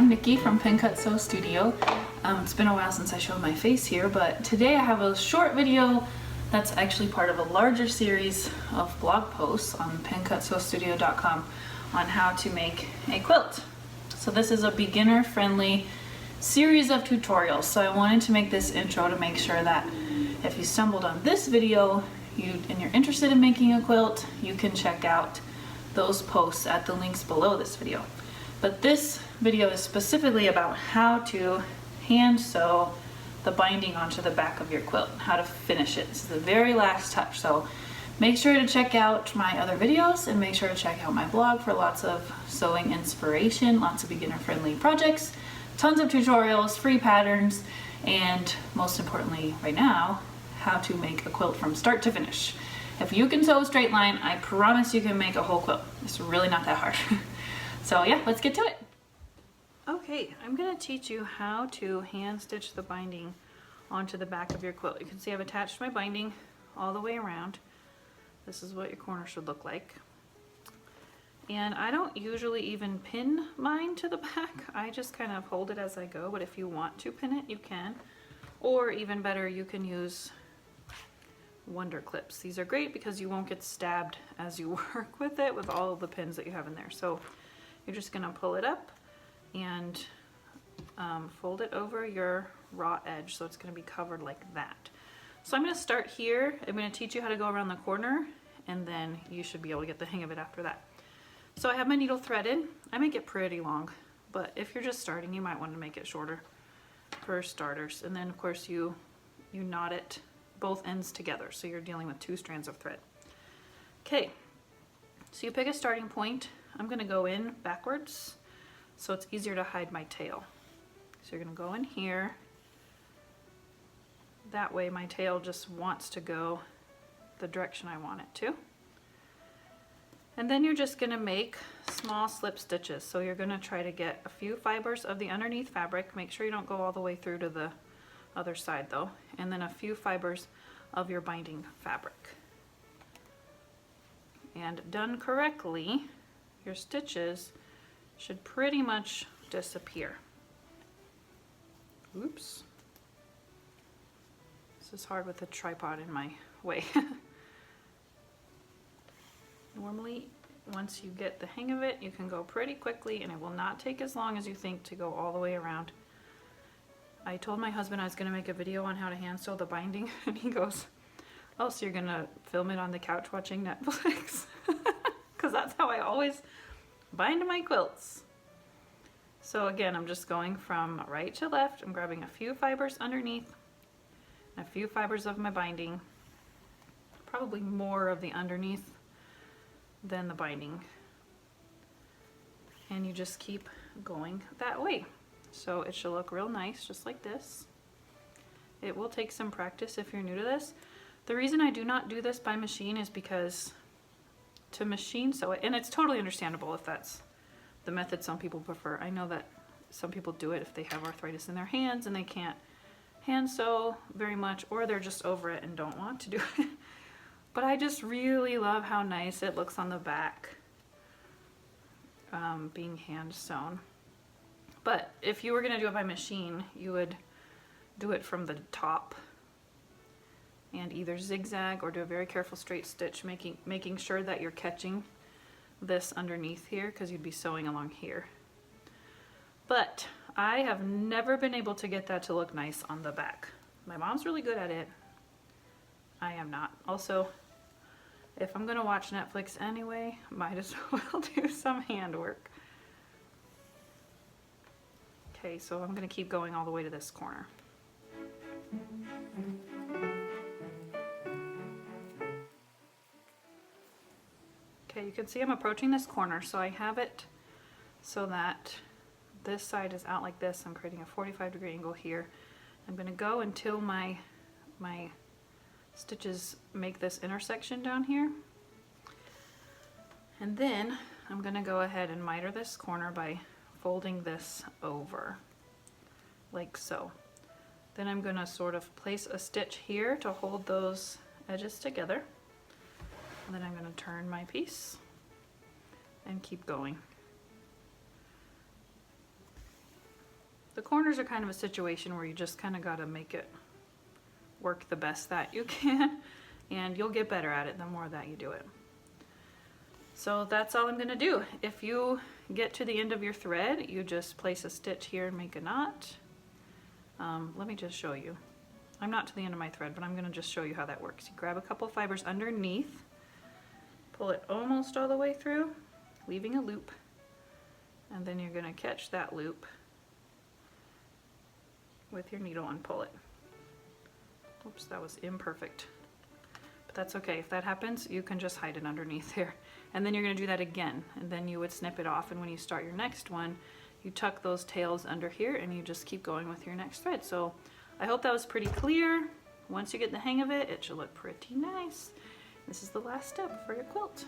Nikki from Pin Cut Sew Studio. It's been a while since I showed my face here, but today I have a short video that's actually part of a larger series of blog posts on pincutsewstudio.com on how to make a quilt. So this is a beginner-friendly series of tutorials. So I wanted to make this intro to make sure that if you stumbled on this video and you're interested in making a quilt, you can check out those posts at the links below this video. But this video is specifically about how to hand sew the binding onto the back of your quilt, how to finish it. This is the very last touch. So make sure to check out my other videos and make sure to check out my blog for lots of sewing inspiration, lots of beginner-friendly projects, tons of tutorials, free patterns, and most importantly right now, how to make a quilt from start to finish. If you can sew a straight line, I promise you can make a whole quilt. It's really not that hard. So yeah, let's get to it. Okay, I'm gonna teach you how to hand stitch the binding onto the back of your quilt. You can see I've attached my binding all the way around. This is what your corner should look like. And I don't usually even pin mine to the back. I just kind of hold it as I go, but if you want to pin it, you can. Or even better, you can use Wonder clips. These are great because you won't get stabbed as you work with it with all of the pins that you have in there. So you're just gonna pull it up and fold it over your raw edge, so it's gonna be covered like that. So I'm gonna start here. I'm gonna teach you how to go around the corner, and then you should be able to get the hang of it after that. So I have my needle threaded. I make it pretty long, but if you're just starting, you might want to make it shorter for starters. And then of course you knot it both ends together, so you're dealing with two strands of thread. Okay, so you pick a starting point. I'm gonna go in backwards so it's easier to hide my tail. So you're gonna go in here. That way my tail just wants to go the direction I want it to. And then you're just gonna make small slip stitches. So you're gonna try to get a few fibers of the underneath fabric. Make sure you don't go all the way through to the other side though. And then a few fibers of your binding fabric. And done correctly, your stitches should pretty much disappear. Oops. This is hard with the tripod in my way. Normally, once you get the hang of it, you can go pretty quickly and it will not take as long as you think to go all the way around. I told my husband I was gonna make a video on how to hand sew the binding, and he goes, oh, so you're gonna film it on the couch watching Netflix? Because that's how I always bind my quilts. So again, I'm just going from right to left. I'm grabbing a few fibers underneath, a few fibers of my binding, probably more of the underneath than the binding. And you just keep going that way. So it should look real nice, just like this. It will take some practice if you're new to this. The reason I do not do this by machine is because to machine sew it, and it's totally understandable if that's the method some people prefer. I know that some people do it if they have arthritis in their hands and they can't hand sew very much, or they're just over it and don't want to do it. But I just really love how nice it looks on the back being hand sewn. But if you were going to do it by machine, you would do it from the top and either zigzag or do a very careful straight stitch, making sure that you're catching this underneath here, because you'd be sewing along here. But I have never been able to get that to look nice on the back. My mom's really good at it. I am not. Also, if I'm going to watch Netflix anyway, might as well do some handwork. Okay, so I'm going to keep going all the way to this corner. Okay, you can see I'm approaching this corner, so I have it so that this side is out like this. I'm creating a 45-degree angle here. I'm going to go until my stitches make this intersection down here. And then I'm going to go ahead and miter this corner by folding this over like so. Then I'm going to sort of place a stitch here to hold those edges together. And then I'm going to turn my piece and keep going. The corners are kind of a situation where you just kind of got to make it work the best that you can, and you'll get better at it the more that you do it. So that's all I'm going to do. If you get to the end of your thread, you just place a stitch here and make a knot. Let me just show you. I'm not to the end of my thread, but I'm going to just show you how that works. You grab a couple fibers underneath, pull it almost all the way through, leaving a loop, and then you're going to catch that loop with your needle and pull it. Oops, that was imperfect. But that's okay. If that happens, you can just hide it underneath here. And then you're going to do that again, and then you would snip it off, and when you start your next one, you tuck those tails under here and you just keep going with your next thread. So I hope that was pretty clear. Once you get the hang of it, it should look pretty nice. This is the last step for your quilt.